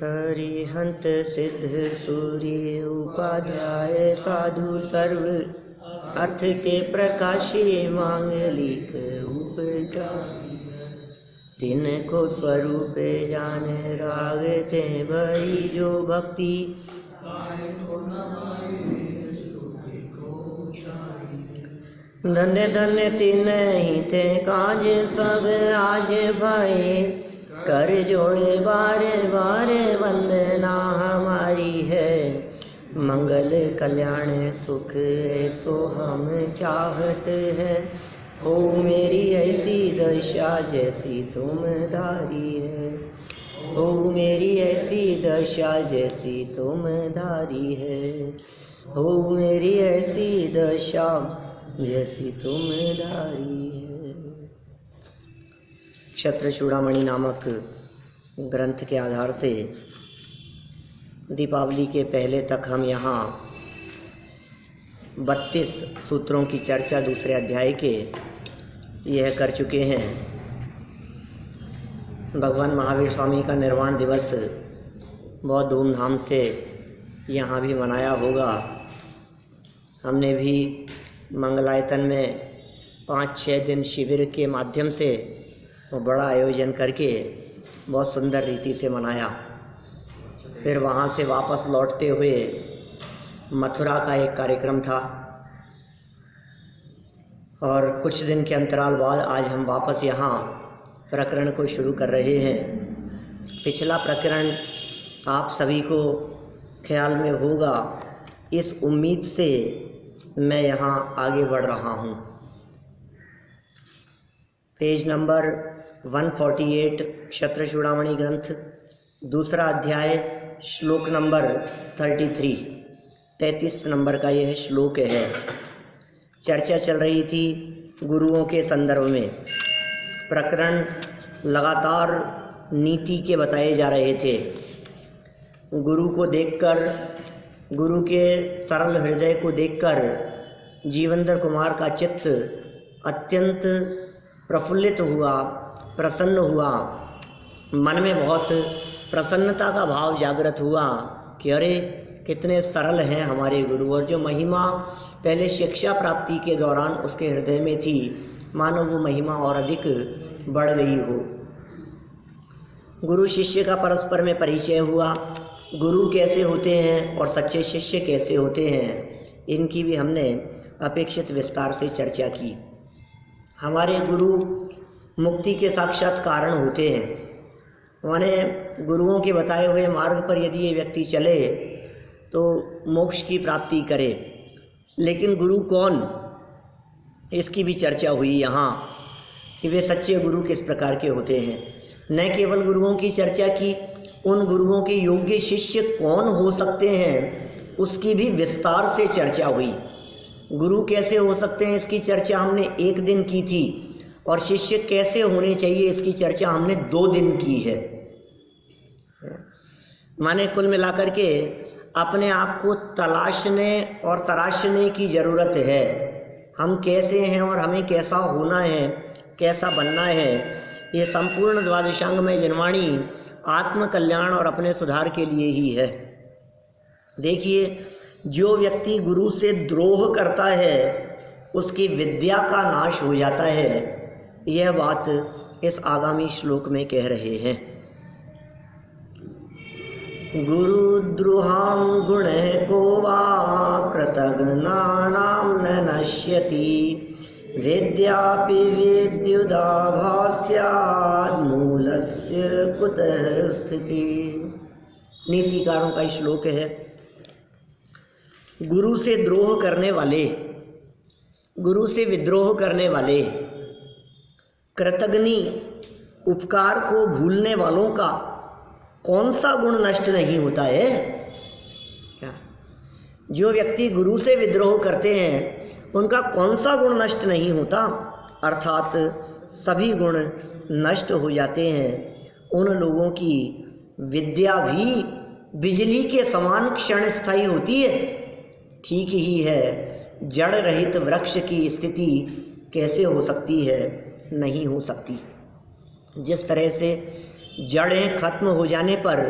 हरिहंत सिद्ध सूर्य उपाध्याय साधु सर्व अर्थ के प्रकाशी मांगलिक उपजा तिनको स्वरूप जान रागते भई जो भक्ति धन्य धन्य तिन्हि थे काज सब आज भये कर जोड़े बारे बारे वंदना हमारी है मंगल कल्याण सुख ऐसो हम चाहते हैं हो मेरी ऐसी दशा जैसी तुम धारी है हो मेरी ऐसी दशा जैसी तुम धारी है हो मेरी ऐसी दशा जैसी तुम धारी है। क्षत्र चूड़ामणि नामक ग्रंथ के आधार से दीपावली के पहले तक हम यहाँ 32 सूत्रों की चर्चा दूसरे अध्याय के यह कर चुके हैं। भगवान महावीर स्वामी का निर्वाण दिवस बहुत धूमधाम से यहाँ भी मनाया होगा। हमने भी मंगलायतन में 5-6 दिन शिविर के माध्यम से वो बड़ा आयोजन करके बहुत सुंदर रीति से मनाया। फिर वहाँ से वापस लौटते हुए मथुरा का एक कार्यक्रम था और कुछ दिन के अंतराल बाद आज हम वापस यहाँ प्रकरण को शुरू कर रहे हैं। पिछला प्रकरण आप सभी को ख्याल में होगा, इस उम्मीद से मैं यहाँ आगे बढ़ रहा हूँ। पेज नंबर 148 क्षत्र चूड़ामणि ग्रंथ दूसरा अध्याय श्लोक नंबर 33 नंबर का यह श्लोक है। चर्चा चल रही थी गुरुओं के संदर्भ में। प्रकरण लगातार नीति के बताए जा रहे थे। गुरु को देखकर, गुरु के सरल हृदय को देखकर जीवेंद्र कुमार का चित्त अत्यंत प्रफुल्लित हुआ, प्रसन्न हुआ। मन में बहुत प्रसन्नता का भाव जागृत हुआ कि अरे कितने सरल हैं हमारे गुरु, और जो महिमा पहले शिक्षा प्राप्ति के दौरान उसके हृदय में थी, मानो वो महिमा और अधिक बढ़ गई हो। गुरु शिष्य का परस्पर में परिचय हुआ। गुरु कैसे होते हैं और सच्चे शिष्य कैसे होते हैं, इनकी भी हमने अपेक्षित विस्तार से चर्चा की। हमारे गुरु मुक्ति के साक्षात कारण होते हैं। माने गुरुओं के बताए हुए मार्ग पर यदि ये व्यक्ति चले तो मोक्ष की प्राप्ति करे। लेकिन गुरु कौन, इसकी भी चर्चा हुई यहाँ कि वे सच्चे गुरु किस प्रकार के होते हैं। न केवल गुरुओं की चर्चा की, उन गुरुओं के योग्य शिष्य कौन हो सकते हैं उसकी भी विस्तार से चर्चा हुई। गुरु कैसे हो सकते हैं इसकी चर्चा हमने 1 दिन की थी, और शिष्य कैसे होने चाहिए इसकी चर्चा हमने 2 दिन की है। माने कुल मिलाकर के अपने आप को तलाशने और तराशने की ज़रूरत है। हम कैसे हैं और हमें कैसा होना है, कैसा बनना है, ये संपूर्ण द्वादशांगमय जनवाणी आत्म कल्याण और अपने सुधार के लिए ही है। देखिए, जो व्यक्ति गुरु से द्रोह करता है उसकी विद्या का नाश हो जाता है। यह बात इस आगामी श्लोक में कह रहे हैं। गुरुद्रोहां गुणे को वा कृतघ्नानां न नश्यति विद्यापि विद्युदाभास्यात् मूलस्य कुतः स्थिति। नीतिकारों का श्लोक है। गुरु से द्रोह करने वाले, गुरु से विद्रोह करने वाले, कृतघ्नी उपकार को भूलने वालों का कौन सा गुण नष्ट नहीं होता है क्या? जो व्यक्ति गुरु से विद्रोह करते हैं उनका कौन सा गुण नष्ट नहीं होता, अर्थात सभी गुण नष्ट हो जाते हैं। उन लोगों की विद्या भी बिजली के समान क्षण स्थायी होती है। ठीक ही है, जड़ रहित वृक्ष की स्थिति कैसे हो सकती है? नहीं हो सकती। जिस तरह से जड़ें खत्म हो जाने पर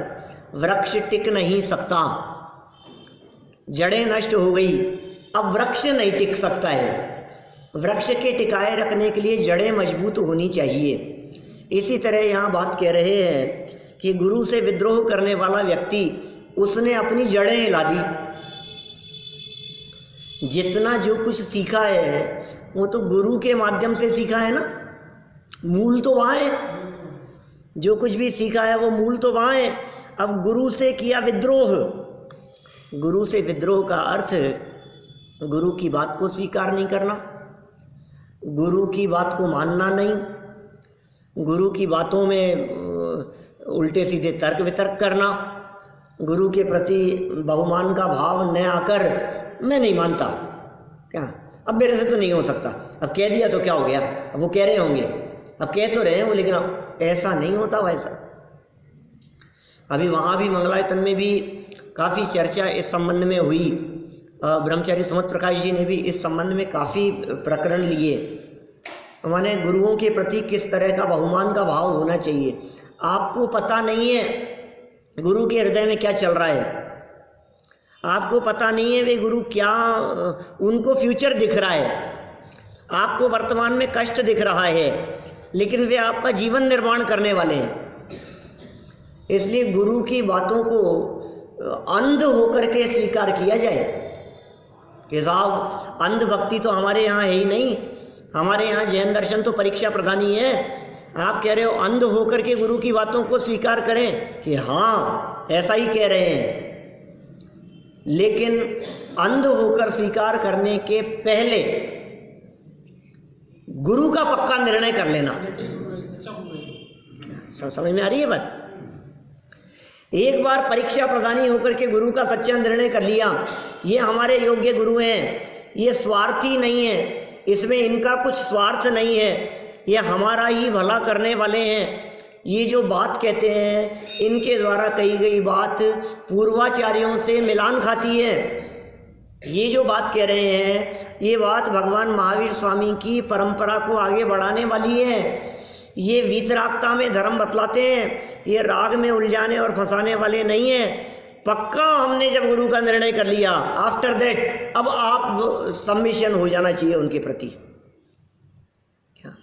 वृक्ष टिक नहीं सकता, जड़ें नष्ट हो गई, अब वृक्ष नहीं टिक सकता है। वृक्ष के टिकाए रखने के लिए जड़ें मजबूत होनी चाहिए। इसी तरह यहाँ बात कह रहे हैं कि गुरु से विद्रोह करने वाला व्यक्ति, उसने अपनी जड़ें हिला दी। जितना जो कुछ सीखा है वो तो गुरु के माध्यम से सीखा है ना, मूल तो वहाँ है। जो कुछ भी सीखा है वो मूल तो वहाँ है। अब गुरु से किया विद्रोह। गुरु से विद्रोह का अर्थ गुरु की बात को स्वीकार नहीं करना, गुरु की बात को मानना नहीं, गुरु की बातों में उल्टे सीधे तर्क वितर्क करना, गुरु के प्रति बहुमान का भाव न आकर मैं नहीं मानता, क्या अब मेरे से तो नहीं हो सकता, अब कह दिया तो क्या हो गया, अब वो कह रहे होंगे, अब कह तो रहे हैं वो, लेकिन अब ऐसा नहीं होता वैसा। अभी वहाँ भी मंगलायतन में भी काफ़ी चर्चा इस संबंध में हुई। ब्रह्मचारी समत प्रकाश जी ने भी इस संबंध में काफ़ी प्रकरण लिए। माने गुरुओं के प्रति किस तरह का बहुमान का भाव होना चाहिए। आपको पता नहीं है गुरु के हृदय में क्या चल रहा है, आपको पता नहीं है वे गुरु क्या, उनको फ्यूचर दिख रहा है, आपको वर्तमान में कष्ट दिख रहा है, लेकिन वे आपका जीवन निर्माण करने वाले हैं। इसलिए गुरु की बातों को अंध होकर के स्वीकार किया जाए कि साहब अंध भक्ति तो हमारे यहाँ है ही नहीं, हमारे यहाँ जैन दर्शन तो परीक्षा प्रधानी है। आप कह रहे हो अंध होकर के गुरु की बातों को स्वीकार करें कि हाँ ऐसा ही कह रहे हैं, लेकिन अंध होकर स्वीकार करने के पहले गुरु का पक्का निर्णय कर लेना। समझ में आ रही है बात? एक बार परीक्षा प्रधानी होकर के गुरु का सच्चा निर्णय कर लिया, ये हमारे योग्य गुरु हैं, ये स्वार्थी नहीं है, इसमें इनका कुछ स्वार्थ नहीं है, ये हमारा ही भला करने वाले हैं, ये जो बात कहते हैं इनके द्वारा कही गई बात पूर्वाचार्यों से मिलान खाती है, ये जो बात कह रहे हैं ये बात भगवान महावीर स्वामी की परंपरा को आगे बढ़ाने वाली है, ये वीतरागता में धर्म बतलाते हैं, ये राग में उलझाने और फंसाने वाले नहीं है। पक्का हमने जब गुरु का निर्णय कर लिया, आफ्टर दैट अब आप सबमिशन हो जाना चाहिए उनके प्रति। क्या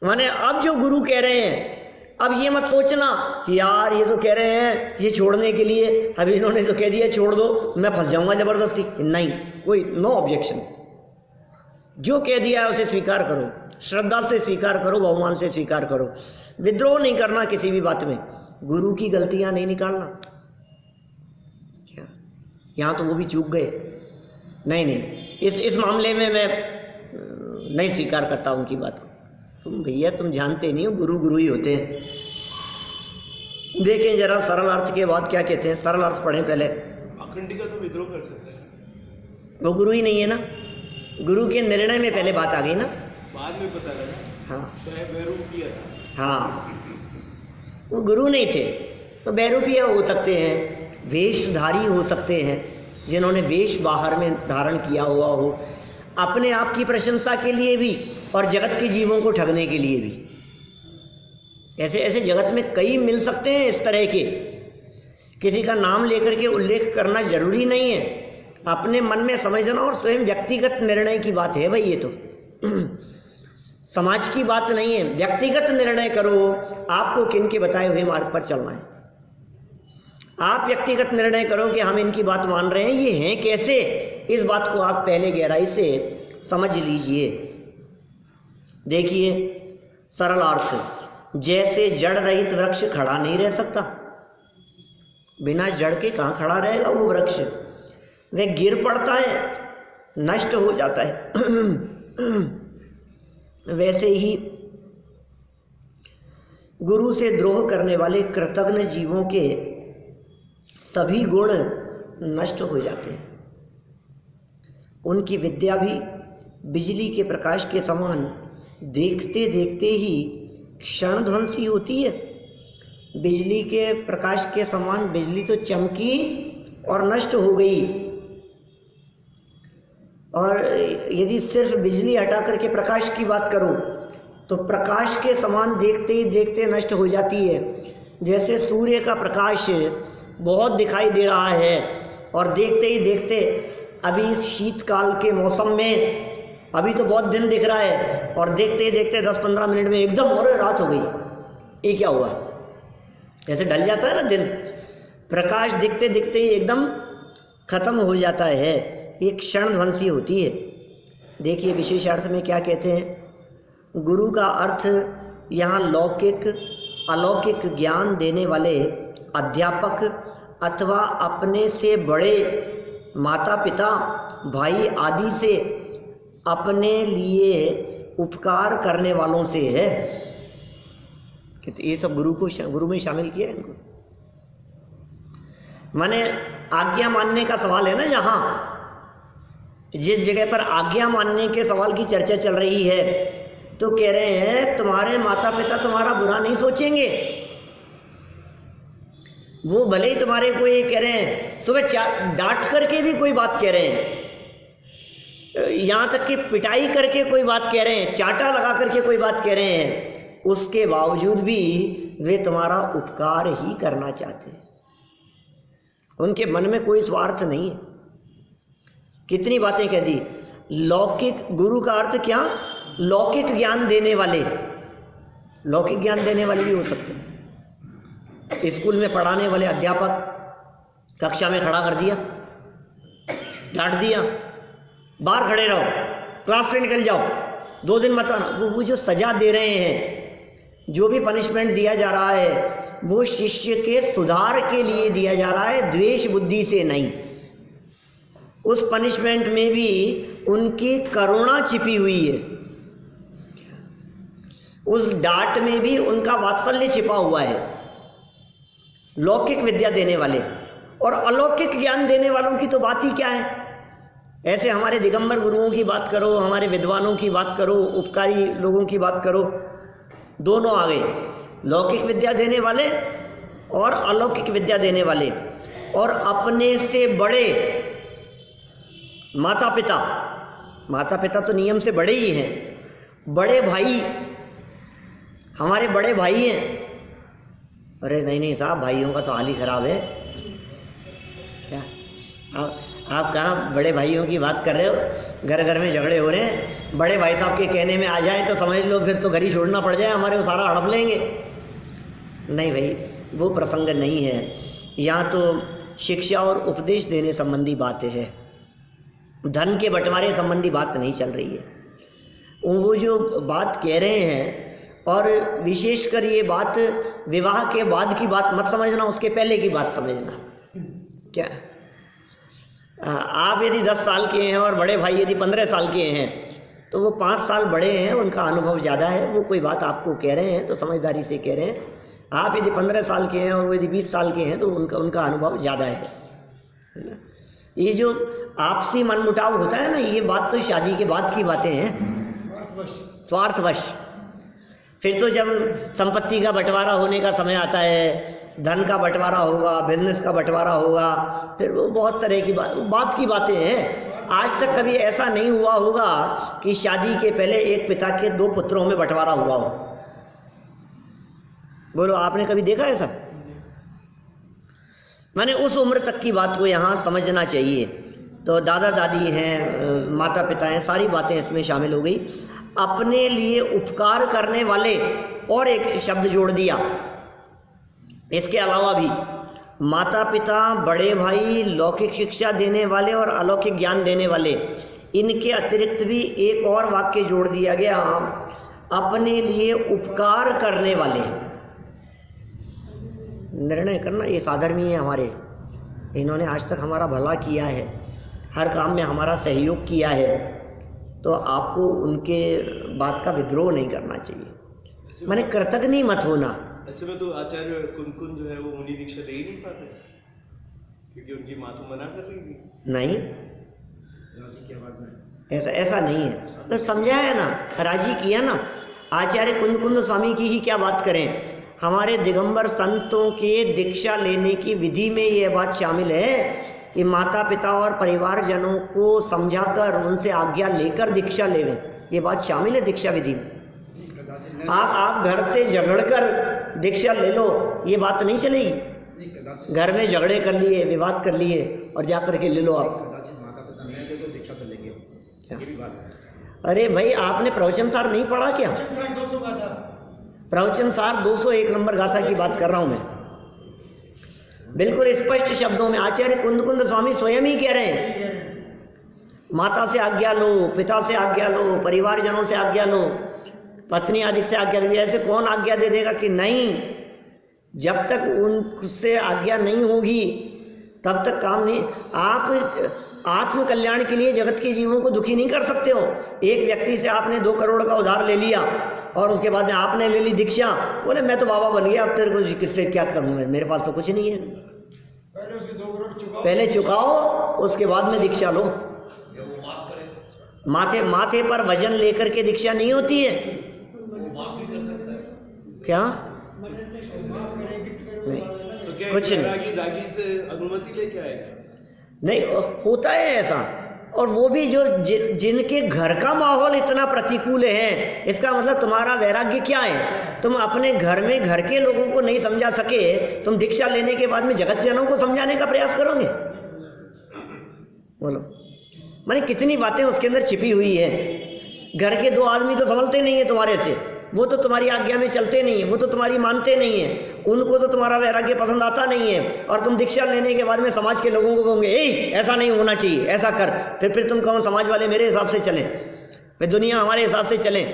माने अब जो गुरु कह रहे हैं, अब ये मत सोचना कि यार ये तो कह रहे हैं ये छोड़ने के लिए, अभी इन्होंने तो कह दिया छोड़ दो, मैं फंस जाऊंगा जबरदस्ती। नहीं, कोई नो ऑब्जेक्शन, जो कह दिया है उसे स्वीकार करो, श्रद्धा से स्वीकार करो, बहुमान से स्वीकार करो, विद्रोह नहीं करना किसी भी बात में, गुरु की गलतियां नहीं निकालना। क्या यहाँ तो वो भी चूक गए, नहीं इस मामले में मैं नहीं स्वीकार करता उनकी बात को। तुम भैया तुम जानते नहीं हो, गुरु गुरु ही होते हैं। देखें जरा सरल अर्थ के बाद क्या कहते हैं, सरल अर्थ पढ़ें पहले। अखंडिका तो विद्रोह कर सकते हैं, वो गुरु ही नहीं है ना, गुरु के निर्णय में पहले बात आ गई ना, बाद में पता लगा। हाँ बहरूप किया था, हाँ वो गुरु नहीं थे तो बहरूपिया हो सकते हैं, वेशधारी हो सकते हैं, जिन्होंने वेश बाहर में धारण किया हुआ हो, अपने आप की प्रशंसा के लिए भी और जगत के जीवों को ठगने के लिए भी। ऐसे ऐसे जगत में कई मिल सकते हैं इस तरह के, किसी का नाम लेकर के उल्लेख करना जरूरी नहीं है, अपने मन में समझना और स्वयं व्यक्तिगत निर्णय की बात है भाई, ये तो समाज की बात नहीं है, व्यक्तिगत निर्णय करो आपको किन के बताए हुए मार्ग पर चलना है। आप व्यक्तिगत निर्णय करो कि हम इनकी बात मान रहे हैं, ये हैं कैसे, इस बात को आप पहले गहराई से समझ लीजिए। देखिए सरल अर्थ, जैसे जड़ रहित वृक्ष खड़ा नहीं रह सकता, बिना जड़ के कहाँ खड़ा रहेगा वो वृक्ष, वह गिर पड़ता है, नष्ट हो जाता है। वैसे ही गुरु से द्रोह करने वाले कृतज्ञ जीवों के सभी गुण नष्ट हो जाते हैं। उनकी विद्या भी बिजली के प्रकाश के समान देखते देखते ही क्षणध्वंसी होती है। बिजली के प्रकाश के समान बिजली तो चमकी और नष्ट हो गई, और यदि सिर्फ बिजली हटा करके प्रकाश की बात करूं तो प्रकाश के समान देखते ही देखते नष्ट हो जाती है। जैसे सूर्य का प्रकाश बहुत दिखाई दे रहा है और देखते ही देखते अभी इस शीतकाल के मौसम में अभी तो बहुत दिन दिख रहा है और देखते ही देखते 10-15 मिनट में एकदम और रात हो गई। ये क्या हुआ? ऐसे ढल जाता है ना दिन, प्रकाश दिखते दिखते ही एकदम खत्म हो जाता है, एक क्षण ध्वंसी होती है। देखिए विशेष अर्थ में क्या कहते हैं, गुरु का अर्थ यहाँ लौकिक अलौकिक ज्ञान देने वाले अध्यापक अथवा अपने से बड़े माता पिता भाई आदि से अपने लिए उपकार करने वालों से है। कि तो ये सब गुरु में शामिल किया है इनको। माने आज्ञा मानने का सवाल है ना, जहां जिस जगह पर आज्ञा मानने के सवाल की चर्चा चल रही है तो कह रहे हैं तुम्हारे माता पिता तुम्हारा बुरा नहीं सोचेंगे। वो भले ही तुम्हारे को ये कह रहे हैं, सुबह डांट करके भी कोई बात कह रहे हैं, यहां तक कि पिटाई करके कोई बात कह रहे हैं, चाटा लगा करके कोई बात कह रहे हैं, उसके बावजूद भी वे तुम्हारा उपकार ही करना चाहते हैं। उनके मन में कोई स्वार्थ नहीं है। कितनी बातें कह दी। लौकिक गुरु का अर्थ क्या? लौकिक ज्ञान देने वाले। लौकिक ज्ञान देने वाले भी हो सकते हैं। स्कूल में पढ़ाने वाले अध्यापक कक्षा में खड़ा कर दिया, डांट दिया, बाहर खड़े रहो, क्लास से निकल जाओ, 2 दिन मत आना। वो जो सजा दे रहे हैं, जो भी पनिशमेंट दिया जा रहा है, वो शिष्य के सुधार के लिए दिया जा रहा है, द्वेष बुद्धि से नहीं। उस पनिशमेंट में भी उनकी करुणा छिपी हुई है, उस डांट में भी उनका वात्सल्य छिपा हुआ है। लौकिक विद्या देने वाले और अलौकिक ज्ञान देने वालों की तो बात ही क्या है। ऐसे हमारे दिगंबर गुरुओं की बात करो, हमारे विद्वानों की बात करो, उपकारी लोगों की बात करो, दोनों आ गए। लौकिक विद्या देने वाले और अलौकिक विद्या देने वाले, और अपने से बड़े माता पिता। माता पिता तो नियम से बड़े ही हैं, बड़े भाई, हमारे बड़े भाई हैं। अरे नहीं साहब, भाइयों का तो हाल ही खराब है। क्या आप कहाँ बड़े भाइयों की बात कर रहे हो? घर घर में झगड़े हो रहे हैं, बड़े भाई साहब के कहने में आ जाए तो समझ लो फिर तो घर ही छोड़ना पड़ जाए, हमारे वो सारा हड़प लेंगे। नहीं भाई, वो प्रसंग नहीं है। यहाँ तो शिक्षा और उपदेश देने संबंधी बातें हैं, धन के बंटवारे संबंधी बात नहीं चल रही है। वो जो बात कह रहे हैं, और विशेषकर ये बात विवाह के बाद की बात मत समझना, उसके पहले की बात समझना। क्या आप यदि 10 साल के हैं और बड़े भाई यदि 15 साल के हैं, तो वो 5 साल बड़े हैं, उनका अनुभव ज़्यादा है, वो कोई बात आपको कह रहे हैं तो समझदारी से कह रहे हैं। आप यदि 15 साल के हैं और वो यदि 20 साल के हैं तो उनका अनुभव ज़्यादा है ना। ये जो आपसी मनमुटाव होता है ना, ये बात तो शादी के बाद की बातें हैं, स्वार्थवश। फिर तो जब संपत्ति का बंटवारा होने का समय आता है, धन का बंटवारा होगा, बिजनेस का बंटवारा होगा, फिर वो बहुत तरह की बात की बातें हैं। आज तक कभी ऐसा नहीं हुआ होगा कि शादी के पहले एक पिता के 2 पुत्रों में बंटवारा हुआ हो। बोलो, आपने कभी देखा ऐसा? माने उस उम्र तक की बात को यहाँ समझना चाहिए। तो दादा दादी हैं, माता पिता हैं, सारी बातें इसमें शामिल हो गई। अपने लिए उपकार करने वाले, और एक शब्द जोड़ दिया। इसके अलावा भी माता पिता, बड़े भाई, लौकिक शिक्षा देने वाले और अलौकिक ज्ञान देने वाले, इनके अतिरिक्त भी एक और वाक्य जोड़ दिया गया, अपने लिए उपकार करने वाले। निर्णय करना, ये साधर्मी है हमारे, इन्होंने आज तक हमारा भला किया है, हर काम में हमारा सहयोग किया है, तो आपको उनके बात का विद्रोह नहीं करना चाहिए। माने कृतज्ञ मत होना। ऐसे में तो आचार्य कुन जो है वो मुनि दीक्षा दे ही नहीं पाते, क्योंकि उनकी माँ तो मना कर रही थी। नहीं, ऐसा नहीं है। तो समझाया ना, राजी किया ना। आचार्य कुंद स्वामी की ही क्या बात करें, हमारे दिगंबर संतों के दीक्षा लेने की विधि में ये बात शामिल है कि माता पिता और परिवारजनों को समझाकर उनसे आज्ञा लेकर दीक्षा लेवें। ये बात शामिल है दीक्षा विधि में। आप घर से झगड़कर दीक्षा ले लो, ये बात नहीं चलेगी। घर में झगड़े कर लिए, विवाद कर लिए और जा करके ले लो आप। माता पिता नहीं दे तो दीक्षा तो लेंगे, ये भी बात है। अरे भाई, आपने प्रवचन सार नहीं पढ़ा क्या? प्रवचन सार 201 नंबर गाथा की बात कर रहा हूं मैं, बिल्कुल स्पष्ट शब्दों में। आचार्य कुंद स्वामी स्वयं ही कह रहे हैं, माता से आज्ञा लो, पिता से आज्ञा लो, परिवारजनों से आज्ञा लो, पत्नी आदि से आज्ञा लो। ऐसे कौन आज्ञा दे देगा कि नहीं? जब तक उनसे आज्ञा नहीं होगी तब तक काम नहीं। आप आत्म कल्याण के लिए जगत के जीवों को दुखी नहीं कर सकते हो। एक व्यक्ति से आपने 2 करोड़ का उधार ले लिया और उसके बाद में आपने ले ली दीक्षा, बोले मैं तो बाबा बन गया, अब तेरे को किससे क्या करूँ, मेरे पास तो कुछ नहीं है। पहले चुकाओ, उसके बाद में दीक्षा लो। माथे पर वजन लेकर के दीक्षा नहीं होती है क्या? नहीं, तो क्या कुछ नहीं। रागी से अनुमति लेके आएगा? नहीं, होता है ऐसा। और वो भी जो जिनके घर का माहौल इतना प्रतिकूल है, इसका मतलब तुम्हारा वैराग्य क्या है? तुम अपने घर में घर के लोगों को नहीं समझा सके, तुम दीक्षा लेने के बाद में जगत जनों को समझाने का प्रयास करोगे? बोलो, माने कितनी बातें उसके अंदर छिपी हुई है। घर के 2 आदमी तो संभलते नहीं है तुम्हारे से, वो तो तुम्हारी आज्ञा में चलते नहीं है, वो तो तुम्हारी मानते नहीं है, उनको तो तुम्हारा वैराग्य पसंद आता नहीं है। और तुम दीक्षा लेने के बाद में समाज के लोगों को कहोगे ऐसा नहीं होना चाहिए, ऐसा कर। फिर तुम कहो समाज वाले मेरे हिसाब से चलें, फिर दुनिया हमारे हिसाब से चलें।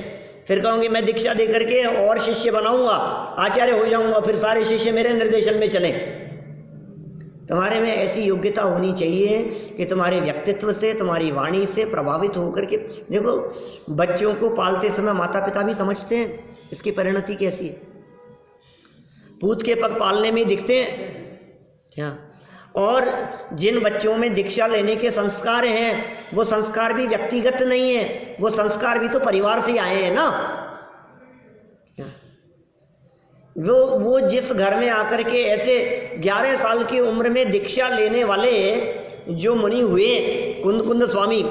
फिर कहूँगी मैं दीक्षा दे करके और शिष्य बनाऊंगा, आचार्य हो जाऊंगा, फिर सारे शिष्य मेरे निर्देशन में चलें। तुम्हारे में ऐसी योग्यता होनी चाहिए कि तुम्हारे व्यक्तित्व से, तुम्हारी वाणी से प्रभावित होकर के। देखो, बच्चों को पालते समय माता पिता भी समझते हैं इसकी परिणति कैसी है। पूत के पग पालने में दिखते हैं क्या? और जिन बच्चों में दीक्षा लेने के संस्कार हैं, वो संस्कार भी व्यक्तिगत नहीं है, वो संस्कार भी तो परिवार से आए हैं ना। वो जिस घर में आकर के ऐसे 11 साल की उम्र में दीक्षा लेने वाले जो मुनि हुए, कुंद स्वामी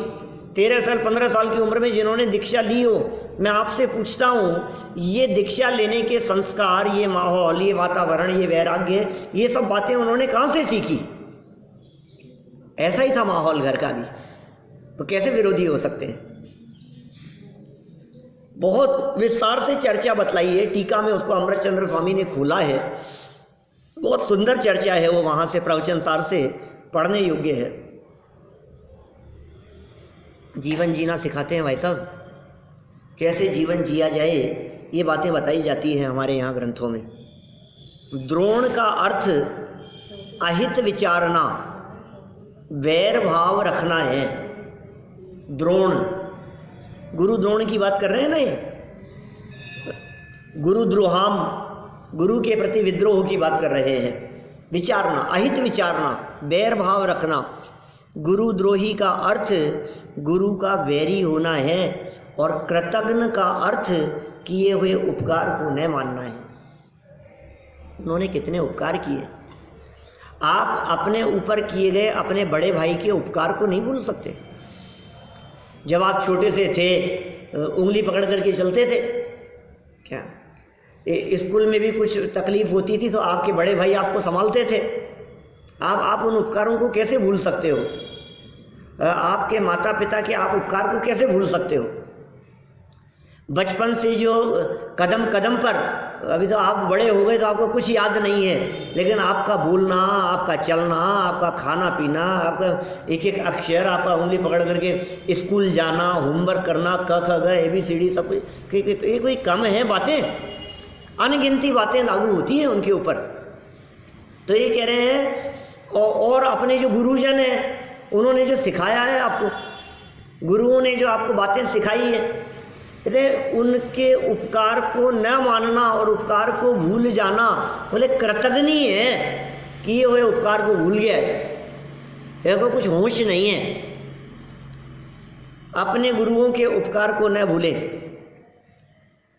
13 साल 15 साल की उम्र में जिन्होंने दीक्षा ली हो, मैं आपसे पूछता हूँ, ये दीक्षा लेने के संस्कार, ये माहौल, ये वातावरण, ये वैराग्य, ये सब बातें उन्होंने कहाँ से सीखी? ऐसा ही था माहौल घर का भी, तो कैसे विरोधी हो सकते हैं? बहुत विस्तार से चर्चा बतलाई है टीका में, उसको अमृतचंद्र स्वामी ने खोला है। बहुत सुंदर चर्चा है वो, वहां से प्रवचन सार से पढ़ने योग्य है। जीवन जीना सिखाते हैं भाई साहब, कैसे जीवन जिया जाए ये बातें बताई जाती हैं हमारे यहाँ ग्रंथों में। द्रोण का अर्थ अहित विचारना, वैर भाव रखना है। द्रोण, गुरु द्रोण की बात कर रहे हैं ना, ये गुरु द्रोहाम, गुरु के प्रति विद्रोह की बात कर रहे हैं। विचारना, अहित विचारना, वैर भाव रखना। गुरुद्रोही का अर्थ गुरु का वैरी होना है, और कृतज्ञ का अर्थ किए हुए उपकार को न मानना है। उन्होंने कितने उपकार किए। आप अपने ऊपर किए गए अपने बड़े भाई के उपकार को नहीं भूल सकते। जब आप छोटे से थे, उंगली पकड़ करके चलते थे क्या? स्कूल में भी कुछ तकलीफ होती थी तो आपके बड़े भाई आपको संभालते थे। आप उन उपकारों को कैसे भूल सकते हो? आपके माता पिता के आप उपकार को कैसे भूल सकते हो? बचपन से जो कदम कदम पर, अभी तो आप बड़े हो गए तो आपको कुछ याद नहीं है, लेकिन आपका बोलना, आपका चलना, आपका खाना पीना, आपका एक एक अक्षर, आपका उंगली पकड़ करके स्कूल जाना, होमवर्क करना, क ख ग ABCD सब कुछ, ये कोई कम है बातें? अनगिनती बातें लागू होती हैं उनके ऊपर। तो ये कह रहे हैं, और अपने जो गुरुजन हैं उन्होंने जो सिखाया है आपको, गुरुओं ने जो आपको बातें सिखाई है, उनके उपकार को न मानना और उपकार को भूल जाना, बोले कृतज्ञ है कि ये हुए उपकार को भूल गया है, देखो कुछ होश नहीं है। अपने गुरुओं के उपकार को न भूलें।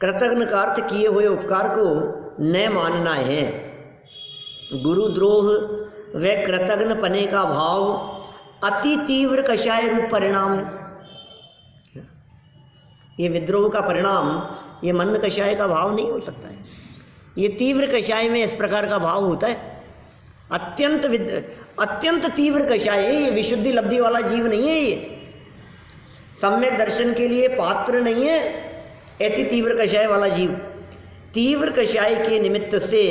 कृतज्ञ का अर्थ किए हुए उपकार को न मानना है। गुरुद्रोह व कृतज्ञ पने का भाव अति तीव्र कषाय रूप परिणाम है। ये विद्रोह का परिणाम, ये मंद कषाय का भाव नहीं हो सकता है। ये तीव्र कषाय में इस प्रकार का भाव होता है। अत्यंत तीव्र कषाय है ये, विशुद्धि लब्धि वाला जीव नहीं है ये, सम्यक दर्शन के लिए पात्र नहीं है ऐसी तीव्र कषाय वाला जीव। तीव्र कषाय के निमित्त से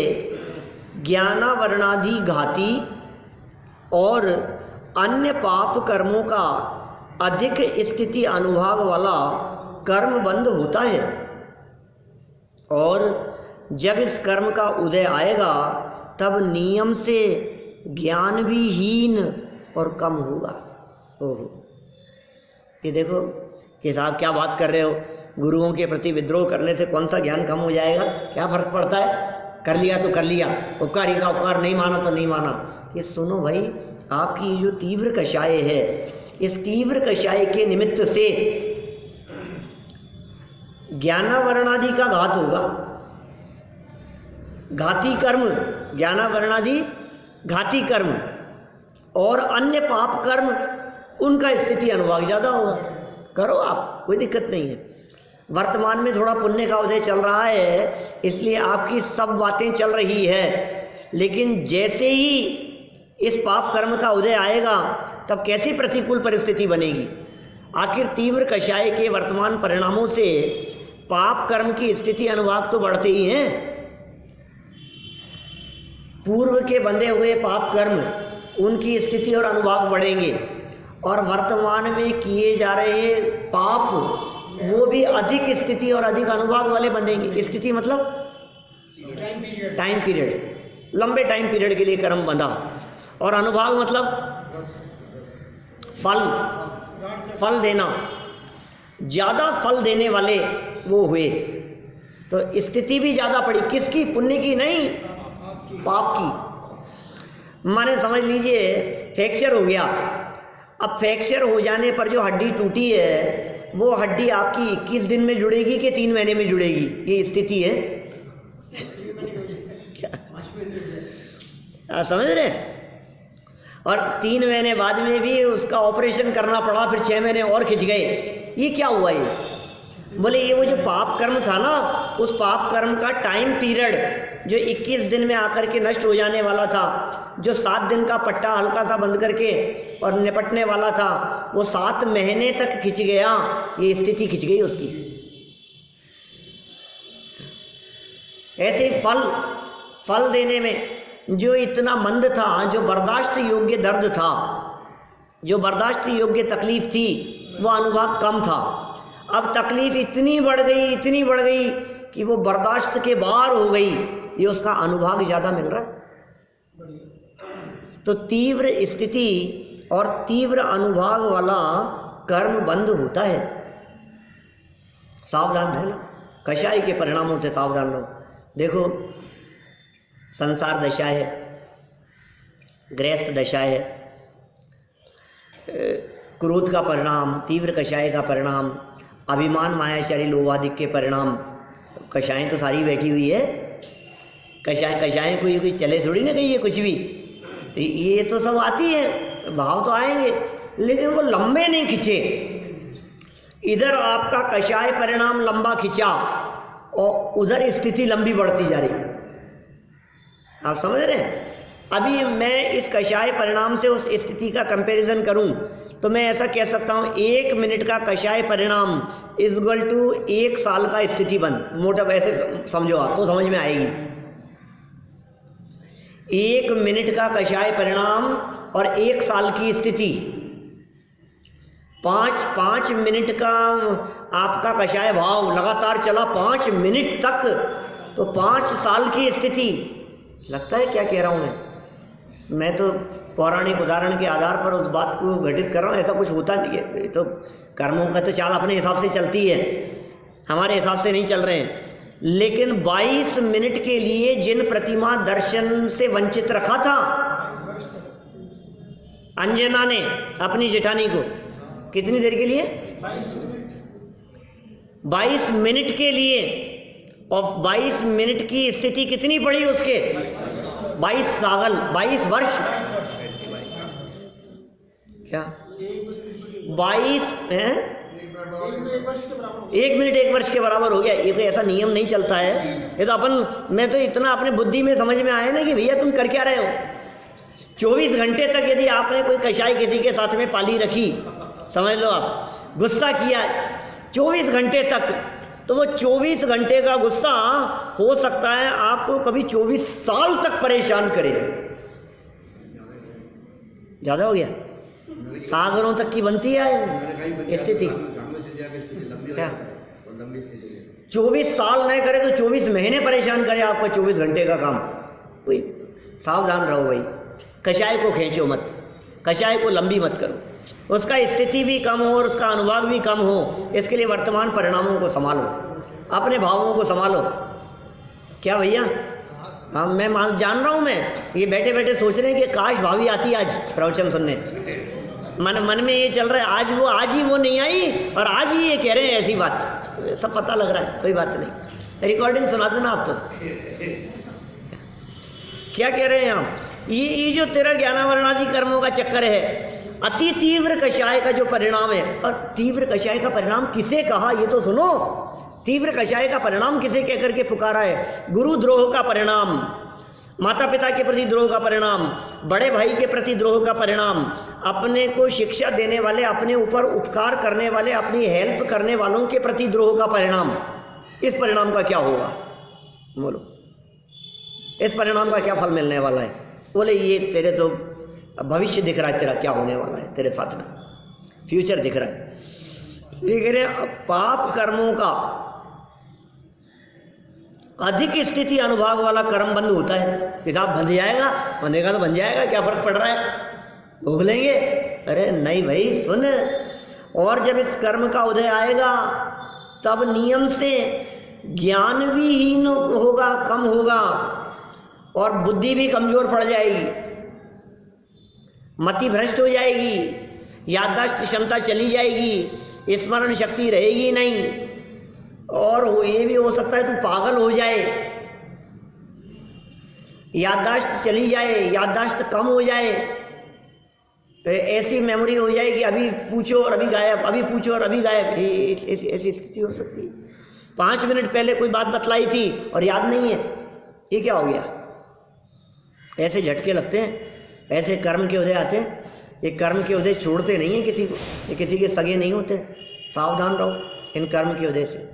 ज्ञानावरणादि घाती और अन्य पाप कर्मों का अधिक स्थिति अनुभाग वाला कर्म बंध होता है, और जब इस कर्म का उदय आएगा तब नियम से ज्ञान भी हीन और कम होगा। ओहो, ये देखो कि साहब क्या बात कर रहे हो, गुरुओं के प्रति विद्रोह करने से कौन सा ज्ञान कम हो जाएगा, क्या फर्क पड़ता है, कर लिया तो कर लिया, उपकारी का उपकार नहीं माना तो नहीं माना। ये सुनो भाई, आपकी जो तीव्र कषाय है, इस तीव्र कषाय के निमित्त से ज्ञानावरणादि का घात होगा, घाती कर्म, ज्ञानावरणादि घाती कर्म और अन्य पाप कर्म, उनका स्थिति अनुभाग ज़्यादा होगा। करो आप, कोई दिक्कत नहीं है। वर्तमान में थोड़ा पुण्य का उदय चल रहा है इसलिए आपकी सब बातें चल रही है, लेकिन जैसे ही इस पाप कर्म का उदय आएगा तब कैसी प्रतिकूल परिस्थिति बनेगी। आखिर तीव्र कषाय के वर्तमान परिणामों से पाप कर्म की स्थिति अनुभाग तो बढ़ते ही हैं। पूर्व के बंधे हुए पाप कर्म, उनकी स्थिति और अनुभाग बढ़ेंगे, और वर्तमान में किए जा रहे पाप वो भी अधिक स्थिति और अधिक अनुभाग वाले बंधेंगे। स्थिति मतलब टाइम पीरियड, लंबे टाइम पीरियड के लिए कर्म बंधा, और अनुभाग मतलब फल देना, ज़्यादा फल देने वाले वो हुए, तो स्थिति भी ज़्यादा पड़ी। किसकी? पुण्य की नहीं, पाप की। माने समझ लीजिए फ्रैक्चर हो गया, अब फ्रैक्चर हो जाने पर जो हड्डी टूटी है वो हड्डी आपकी 21 दिन में जुड़ेगी कि 3 महीने में जुड़ेगी, ये स्थिति है। क्या समझ रहे? और 3 महीने बाद में भी उसका ऑपरेशन करना पड़ा, फिर 6 महीने और खिंच गए। ये क्या हुआ? ये बोले ये वो जो पाप कर्म था ना, उस पाप कर्म का टाइम पीरियड जो 21 दिन में आकर के नष्ट हो जाने वाला था, जो 7 दिन का पट्टा हल्का सा बंद करके और निपटने वाला था, वो 7 महीने तक खिंच गया। ये स्थिति खिंच गई उसकी। ऐसे फल देने में जो इतना मंद था, जो बर्दाश्त योग्य दर्द था, जो बर्दाश्त योग्य तकलीफ थी, वो अनुभाग कम था। अब तकलीफ इतनी बढ़ गई कि वो बर्दाश्त के बाहर हो गई, ये उसका अनुभाग ज़्यादा मिल रहा है। तो तीव्र स्थिति और तीव्र अनुभाग वाला कर्म बंद होता है। सावधान रहना, कषाय के परिणामों से सावधान रहो। देखो संसार दशा है, गृहस्थ दशा है, क्रोध का परिणाम, तीव्र कषाय का परिणाम, अभिमान मायाचारी लोभादिक के परिणाम। कषाएं तो सारी बैठी हुई है, कषाएं कोई चले थोड़ी ना गई है कुछ भी, तो ये तो सब आती है, भाव तो आएंगे, लेकिन वो लंबे नहीं खिंचे। इधर आपका कषाय परिणाम लंबा खिंचा और उधर स्थिति लंबी बढ़ती जा रही। आप समझ रहे हैं? अभी मैं इस कषाय परिणाम से उस स्थिति का कंपैरिजन करूं तो मैं ऐसा कह सकता हूं, 1 मिनट का कषाय परिणाम इज इक्वल टू 1 साल का स्थिति बंद। मोटा वैसे समझो आप तो समझ में आएगी। 1 मिनट का कषाय परिणाम और 1 साल की स्थिति। 5 मिनट का आपका कषाय भाव लगातार चला 5 मिनट तक, तो 5 साल की स्थिति। लगता है क्या कह रहा हूं मैं तो पौराणिक उदाहरण के आधार पर उस बात को घटित कर रहा हूँ। ऐसा कुछ होता नहीं है, तो कर्मों का तो चाल अपने हिसाब से चलती है, हमारे हिसाब से नहीं चल रहे हैं। लेकिन 22 मिनट के लिए जिन प्रतिमा दर्शन से वंचित रखा था अंजना ने अपनी जेठानी को, कितनी देर के लिए? 22 मिनट के लिए। और 22 मिनट की स्थिति कितनी पड़ी उसके? 22 साल, 22 वर्ष। क्या 22 है? 1 मिनट 1 वर्ष के बराबर हो गया। ये कोई ऐसा नियम नहीं चलता है। ये तो मैं तो इतना अपने बुद्धि में समझ में आया ना कि भैया तुम कर क्या रहे हो। 24 घंटे तक यदि आपने कोई कषाय किसी के साथ में पाली रखी, समझ लो आप गुस्सा किया 24 घंटे तक, तो वो 24 घंटे का गुस्सा हो सकता है आपको कभी 24 साल तक परेशान करे। ज्यादा हो गया, सागरों तक की बनती है स्थिति। क्या 24 साल नहीं करे तो 24 महीने परेशान करे आपको 24 घंटे का काम। कोई सावधान रहो भाई, कषाय को खींचो मत, कषाय को लंबी मत करो। उसका स्थिति भी कम हो और उसका अनुभाग भी कम हो, इसके लिए वर्तमान परिणामों को संभालो, अपने भावों को संभालो। क्या भैया, हाँ मैं जान रहा हूँ, मैं ये बैठे बैठे सोच रहे हैं कि काश भाभी आती आज प्रवचन सुनने। मन में ये चल रहा है आज ही वो नहीं आई और आज ही ये कह रहे हैं ऐसी बात। सब पता लग रहा है, कोई बात नहीं, रिकॉर्डिंग सुना दो ना आप। तो क्या कह रहे हैं आप, ये जो तेरा ज्ञानावरणादि कर्मों का चक्कर है, अति तीव्र कषाय का जो परिणाम है। और तीव्र कषाय का परिणाम किसे कहा ये तो सुनो। तीव्र कषाय का परिणाम किसे कह करके पुकारा है? गुरु द्रोह का परिणाम, माता पिता के प्रति द्रोह का परिणाम, बड़े भाई के प्रति द्रोह का परिणाम, अपने को शिक्षा देने वाले, अपने ऊपर उपकार करने वाले, अपनी हेल्प करने वालों के प्रति द्रोह का परिणाम। इस परिणाम का क्या होगा बोलो, इस परिणाम का क्या फल मिलने वाला है? बोले ये तेरे तो भविष्य दिख रहा है, तेरा क्या होने वाला है तेरे साथ में, फ्यूचर दिख रहा है। ये कह रहे पाप कर्मों का अधिक स्थिति अनुभाग वाला कर्म बंद होता है। हिसाब बंध जाएगा, बंधेगा तो बन जाएगा, क्या फर्क पड़ रहा है, भोग लेंगे। अरे नहीं भाई सुन, और जब इस कर्म का उदय आएगा तब नियम से ज्ञान भी हीन होगा, कम होगा, और बुद्धि भी कमजोर पड़ जाएगी, मति भ्रष्ट हो जाएगी, याददाश्त क्षमता चली जाएगी, स्मरण शक्ति रहेगी नहीं, और ये भी हो सकता है तू पागल हो जाए, याददाश्त चली जाए, याददाश्त कम हो जाए, ऐसी मेमोरी हो जाए कि अभी पूछो और अभी गायब, अभी पूछो और अभी गायब। ऐसी स्थिति हो सकती है। 5 मिनट पहले कोई बात बतलाई थी और याद नहीं है, ये क्या हो गया? ऐसे झटके लगते हैं, ऐसे कर्म के उदय आते हैं। ये कर्म के उदय छोड़ते नहीं है किसी को, ये किसी के सगे नहीं होते। सावधान रहो इन कर्म के उदय से।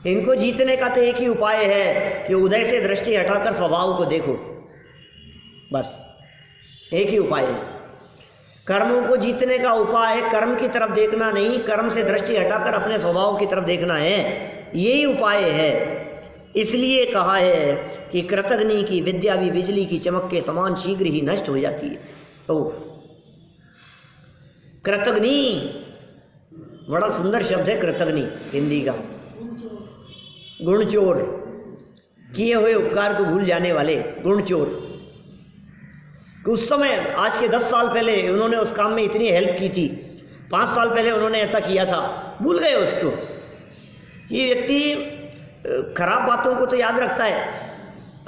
इनको जीतने का तो एक ही उपाय है कि उदय से दृष्टि हटाकर स्वभाव को देखो, बस एक ही उपाय है। कर्मों को जीतने का उपाय कर्म की तरफ देखना नहीं, कर्म से दृष्टि हटाकर अपने स्वभाव की तरफ देखना है, यही उपाय है। इसलिए कहा है कि कृतघ्नि की विद्या भी बिजली की चमक के समान शीघ्र ही नष्ट हो जाती है। तो कृतघ्नि बड़ा सुंदर शब्द है, कृतघ्नि हिंदी का। गुणचोर, किए हुए उपकार को भूल जाने वाले गुणचोर। उस समय आज के 10 साल पहले उन्होंने उस काम में इतनी हेल्प की थी, 5 साल पहले उन्होंने ऐसा किया था, भूल गए उसको। ये व्यक्ति खराब बातों को तो याद रखता है,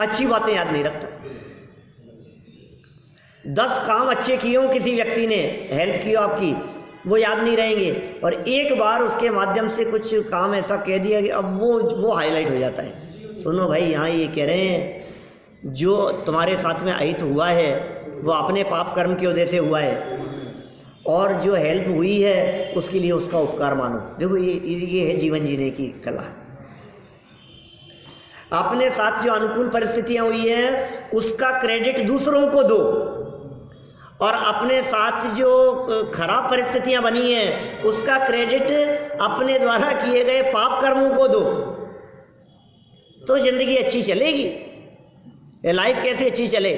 अच्छी बातें याद नहीं रखता। 10 काम अच्छे किए हो किसी व्यक्ति ने, हेल्प की आपकी, वो याद नहीं रहेंगे, और एक बार उसके माध्यम से कुछ काम ऐसा कह दिया कि अब वो हाईलाइट हो जाता है। सुनो भाई, यहाँ ये कह रहे हैं जो तुम्हारे साथ में अहित हुआ है वो अपने पाप कर्म की वजह से हुआ है, और जो हेल्प हुई है उसके लिए उसका उपकार मानो। देखो ये है जीवन जीने की कला। अपने साथ जो अनुकूल परिस्थितियां हुई हैं उसका क्रेडिट दूसरों को दो, और अपने साथ जो खराब परिस्थितियां बनी हैं उसका क्रेडिट अपने द्वारा किए गए पाप कर्मों को दो, तो जिंदगी अच्छी चलेगी। ये लाइफ कैसे अच्छी चले?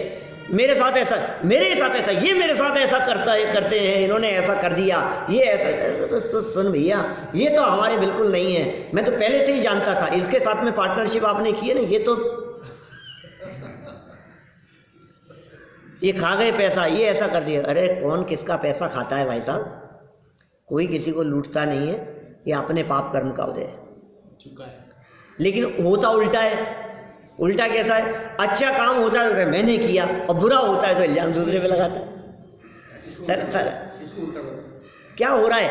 मेरे साथ ऐसा, मेरे साथ ऐसा, ये मेरे साथ ऐसा करते हैं, इन्होंने ऐसा कर दिया, ये ऐसा। तो सुन भैया, ये तो हमारे बिल्कुल नहीं है, मैं तो पहले से ही जानता था, इसके साथ में पार्टनरशिप आपने की है ना, ये खा गए पैसा, ये ऐसा कर दिया। अरे कौन किसका पैसा खाता है भाई साहब? कोई किसी को लूटता नहीं है, ये अपने पाप कर्म का उदय है। लेकिन होता उल्टा है। उल्टा कैसा है? अच्छा काम होता है तो मैंने किया, और बुरा होता है तो इल्जाम दूसरे पे लगाता है। सर क्या हो रहा है?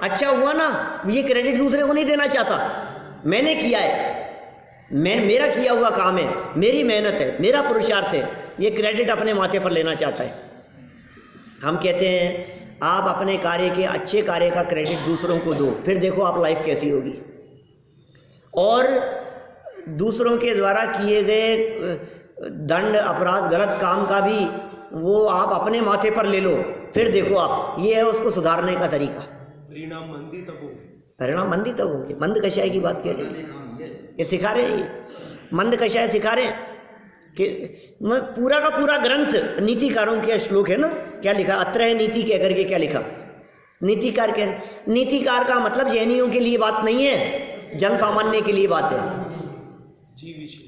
अच्छा हुआ ना, ये क्रेडिट दूसरे को नहीं देना चाहता, मैंने किया है, मेरा किया हुआ काम है, मेरी मेहनत है, मेरा पुरुषार्थ है, ये क्रेडिट अपने माथे पर लेना चाहता है। हम कहते हैं आप अपने कार्य के, अच्छे कार्य का क्रेडिट दूसरों को दो, फिर देखो आप लाइफ कैसी होगी। और दूसरों के द्वारा किए गए दंड, अपराध, गलत काम का भी वो आप अपने माथे पर ले लो, फिर देखो आप, ये है उसको सुधारने का तरीका। परिणाम मंदी तब होगी, परिणाम मंदी तब होगी। मंद कषाय की बात कह रहे हैं, ये सिखा रहे हैं, मंद कषाय सिखा रहे हैं कि पूरा का पूरा ग्रंथ नीतिकारों के श्लोक है ना, क्या लिखा, अत्र है नीति कह करके क्या लिखा, नीतिकार के, नीतिकार का मतलब जैनियों के लिए बात नहीं है, जन सामान्य के लिए बात है। जीव विशेष,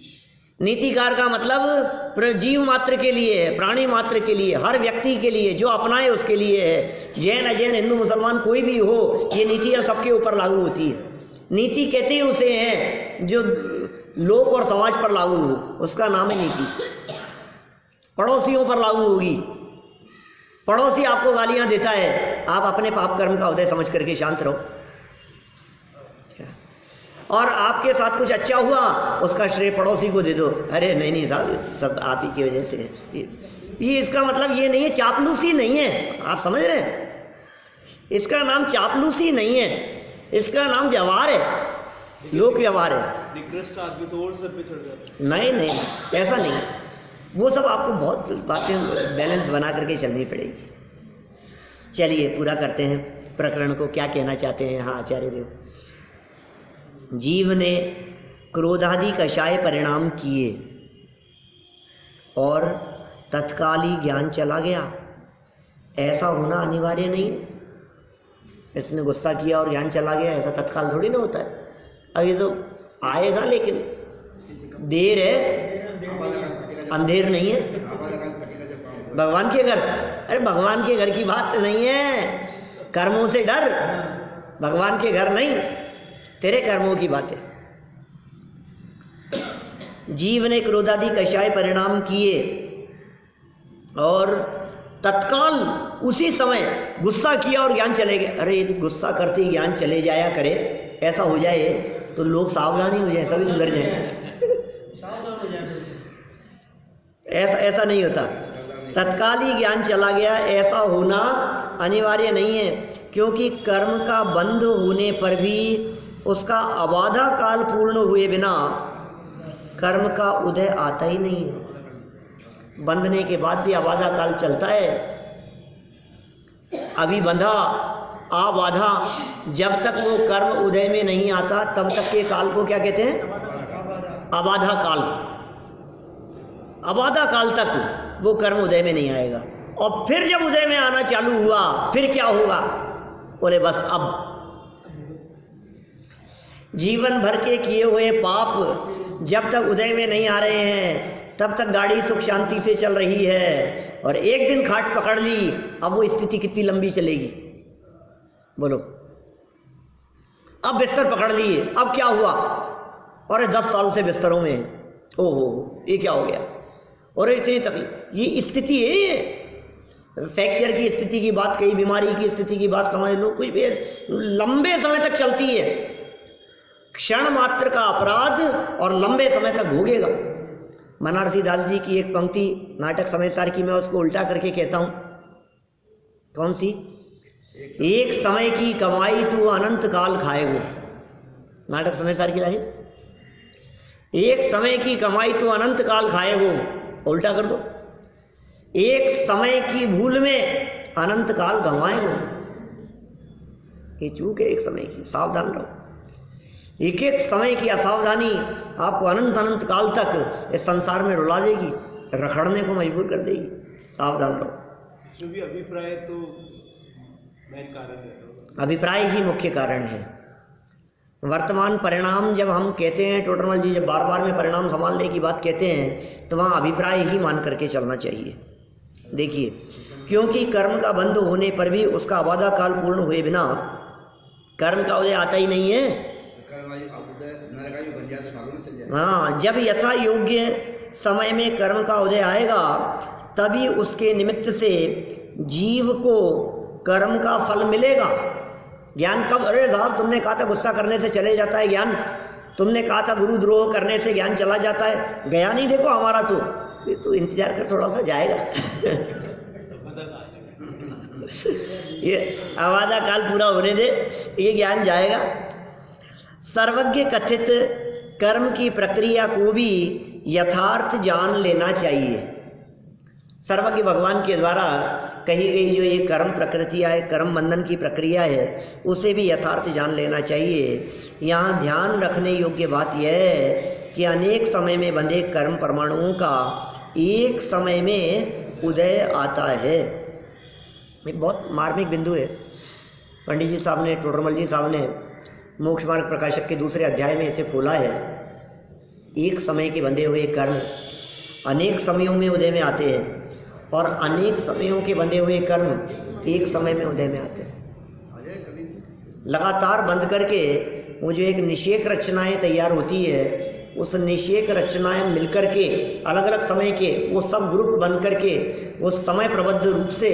नीतिकार का मतलब जीव मात्र के लिए है, प्राणी मात्र के लिए, हर व्यक्ति के लिए, जो अपनाए उसके लिए है। जैन अजैन हिंदू मुसलमान कोई भी हो, ये नीतियाँ सबके ऊपर लागू होती है। नीति कहते ही उसे हैं जो लोक और समाज पर लागू हो, उसका नाम है नीति। पड़ोसियों पर लागू होगी, पड़ोसी आपको गालियां देता है, आप अपने पाप कर्म का उदय समझ करके शांत रहो, और आपके साथ कुछ अच्छा हुआ उसका श्रेय पड़ोसी को दे दो, अरे नहीं नहीं साहब सब आप ही की वजह से है। ये इसका मतलब ये नहीं है, चापलूसी नहीं है, आप समझ रहे हैं, इसका नाम चापलूसी नहीं है, इसका नाम व्यवहार है, लोक व्यवहार है। निकृष्ट आदमी तो और सर पे चढ़ जाता है। नहीं नहीं, ऐसा नहीं, वो सब आपको बहुत बातें बैलेंस बना करके चलनी पड़ेगी। चलिए पूरा करते हैं प्रकरण को, क्या कहना चाहते हैं। हाँ आचार्य देव, जीव ने क्रोधादि कषाय परिणाम किए और तत्काल ही ज्ञान चला गया, ऐसा होना अनिवार्य नहीं। इसने गुस्सा किया और ज्ञान चला गया, ऐसा तत्काल थोड़ी ना होता है। अब ये तो आएगा, लेकिन देर है, अंधेर नहीं है। भगवान के घर, अरे भगवान के घर की बात नहीं है, कर्मों से डर, भगवान के घर नहीं, तेरे कर्मों की बात है। जीव ने क्रोधादि कषाय परिणाम किए और तत्काल उसी समय गुस्सा किया और ज्ञान चले गए। अरे यदि गुस्सा करते ही ज्ञान चले जाया करे, ऐसा हो जाए तो लोग सावधान ही हो जाए, सभी सुधर जाए। ऐसा नहीं होता, तत्काल ही ज्ञान चला गया, ऐसा होना अनिवार्य नहीं है, क्योंकि कर्म का बंध होने पर भी उसका अबाधा काल पूर्ण हुए बिना कर्म का उदय आता ही नहीं है। बंधने के बाद भी अबाधा काल चलता है। अभी बंधा अबाधा, जब तक वो कर्म उदय में नहीं आता तब तक के काल को क्या कहते हैं, अबाधा काल। अबाधा काल तक वो कर्म उदय में नहीं आएगा, और फिर जब उदय में आना चालू हुआ फिर क्या होगा, बोले बस अब जीवन भर के किए हुए पाप जब तक उदय में नहीं आ रहे हैं तब तक गाड़ी सुख शांति से चल रही है, और एक दिन खाट पकड़ ली, अब वो स्थिति कितनी लंबी चलेगी बोलो। अब बिस्तर पकड़ लिए, अब क्या हुआ, और 10 साल से बिस्तरों में, ओहो ये क्या हो गया, और इतनी तकलीफ, ये स्थिति है, ये फ्रैक्चर की स्थिति की बात, कई बीमारी की स्थिति की बात समझ लो, कुछ भी लंबे समय तक चलती है। क्षण मात्र का अपराध और लंबे समय तक भोगेगा। बनारसी दास जी की एक पंक्ति नाटक समय सार की, मैं उसको उल्टा करके कहता हूं, कौन सी, एक समय की कमाई तू अनंत काल खाएगो। नाटक समय सार की लाइन, एक समय की कमाई तू अनंत काल खाएगो, उल्टा कर दो, एक समय की भूल में अनंत काल गंवाएगो। ये चूक है एक समय की, सावधान रहो। एक एक समय की असावधानी आपको अनंत अनंत काल तक इस संसार में रुला देगी, रखड़ने को मजबूर कर देगी, सावधान रहो। इसमें भी अभिप्राय तो मेन कारण है, अभिप्राय ही मुख्य कारण है। वर्तमान परिणाम जब हम कहते हैं, टोटरमल जी जब बार बार में परिणाम संभालने की बात कहते हैं, तो वहाँ अभिप्राय ही मान करके चलना चाहिए। देखिए, क्योंकि कर्म का बंध होने पर भी उसका अबाधा काल पूर्ण हुए बिना कर्म का उदय आता ही नहीं है। हाँ, जब यथा योग्य समय में कर्म का उदय आएगा तभी उसके निमित्त से जीव को कर्म का फल मिलेगा। ज्ञान कब? अरे साहब तुमने कहा था गुस्सा करने से चले जाता है ज्ञान, तुमने कहा था गुरु द्रोह करने से ज्ञान चला जाता है, गया नहीं देखो हमारा तो इंतजार कर, थोड़ा सा जाएगा। ये आवादा काल पूरा होने दे, ये ज्ञान जाएगा। सर्वज्ञ कथित कर्म की प्रक्रिया को भी यथार्थ जान लेना चाहिए। सर्वज्ञ भगवान के द्वारा कही गई जो ये कर्म प्रकृतियाँ है, कर्म बंधन की प्रक्रिया है, उसे भी यथार्थ जान लेना चाहिए। यहाँ ध्यान रखने योग्य बात यह है कि अनेक समय में बंधे कर्म परमाणुओं का एक समय में उदय आता है। एक बहुत मार्मिक बिंदु है। पंडित जी साहब ने, टोडरमल जी साहब ने मोक्ष मार्ग प्रकाशक के दूसरे अध्याय में इसे खोला है। एक समय के बंधे हुए कर्म अनेक समयों में उदय में आते हैं और अनेक समयों के बंधे हुए कर्म एक समय में उदय में आते हैं। लगातार बंद करके वो जो एक निषेक रचनाएं तैयार होती है, उस निषेक रचनाएं मिलकर के अलग अलग समय के वो सब ग्रुप बन करके वो समय प्रबद्ध रूप से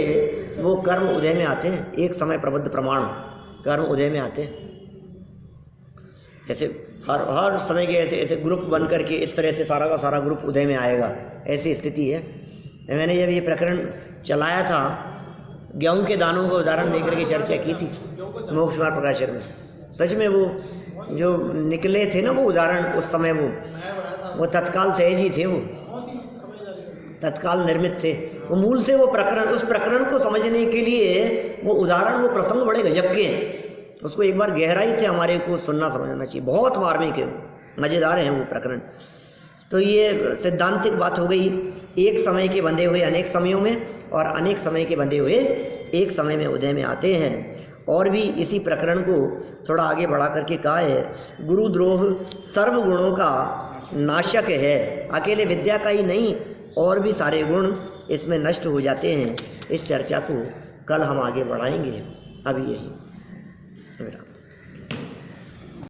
वो कर्म उदय में आते हैं। एक समय प्रबद्ध प्रमाण कर्म उदय में आते हैं। ऐसे हर समय के ऐसे ऐसे ग्रुप बन करके इस तरह से सारा का सारा ग्रुप उदय में आएगा, ऐसी स्थिति है। मैंने जब ये प्रकरण चलाया था, गेहूं के दानों का उदाहरण देकर के चर्चा की थी मोक्ष मार्ग प्रकाशक में। सच में वो जो निकले थे ना वो उदाहरण उस समय वो तत्काल सहज ही थे, वो तत्काल निर्मित थे। वो मूल से वो प्रकरण, उस प्रकरण को समझने के लिए वो उदाहरण, वो प्रसंग बड़े गजब के हैं। उसको एक बार गहराई से हमारे को सुनना समझना चाहिए। बहुत मार्मिक है, मज़ेदार है वो प्रकरण। तो ये सिद्धांतिक बात हो गई, एक समय के बंधे हुए अनेक समयों में और अनेक समय के बंधे हुए एक समय में उदय में आते हैं। और भी इसी प्रकरण को थोड़ा आगे बढ़ा करके कहा है, गुरुद्रोह सर्व गुणों का नाशक है, अकेले विद्या का ही नहीं और भी सारे गुण इसमें नष्ट हो जाते हैं। इस चर्चा को कल हम आगे बढ़ाएंगे। अभी यही।